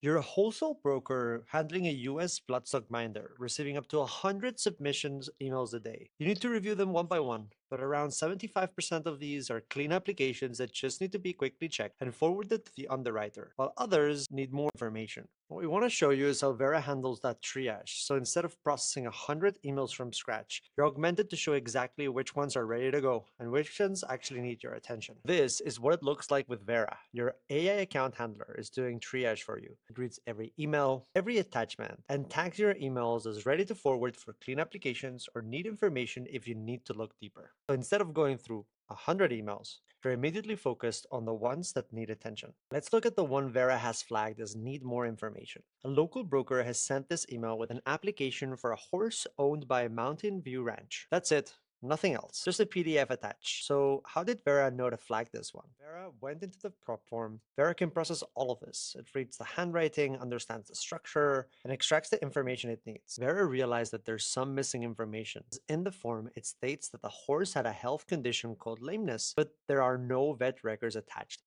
You're a wholesale broker handling a US bloodstock minder, receiving up to 100 submissions emails a day. You need to review them one by one, but around 75% of these are clean applications that just need to be quickly checked and forwarded to the underwriter, while others need more information. What we want to show you is how Vera handles that triage. So instead of processing 100 emails from scratch, you're augmented to show exactly which ones are ready to go and which ones actually need your attention. This is what it looks like with Vera. Your AI account handler is doing triage for you. It reads every email, every attachment, and tags your emails as ready to forward for clean applications or need information if you need to look deeper. So instead of going through 100 emails, you're immediately focused on the ones that need attention. Let's look at the one Vera has flagged as need more information. A local broker has sent this email with an application for a horse owned by Mountain View Ranch. That's it. Nothing else, just a PDF attached. So how did Vera know to flag this one? Vera went into the prop form. Vera can process all of this. It reads the handwriting, understands the structure, and extracts the information it needs. Vera realized that there's some missing information. In the form, it states that the horse had a health condition called lameness, but there are no vet records attached.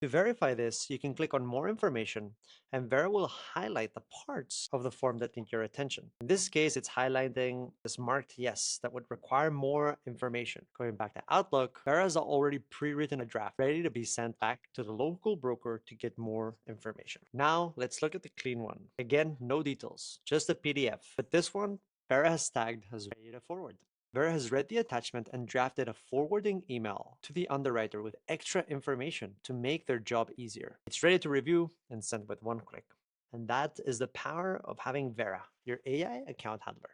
To verify this, you can click on More Information, and Vera will highlight the parts of the form that need your attention. In this case, it's highlighting this marked yes that would require more information. Going back to Outlook, Vera has already pre-written a draft ready to be sent back to the local broker to get more information. Now, let's look at the clean one. Again, no details, just a PDF. But this one, Vera has tagged as ready to forward. Vera has read the attachment and drafted a forwarding email to the underwriter with extra information to make their job easier. It's ready to review and send with one click. And that is the power of having Vera, your AI account handler.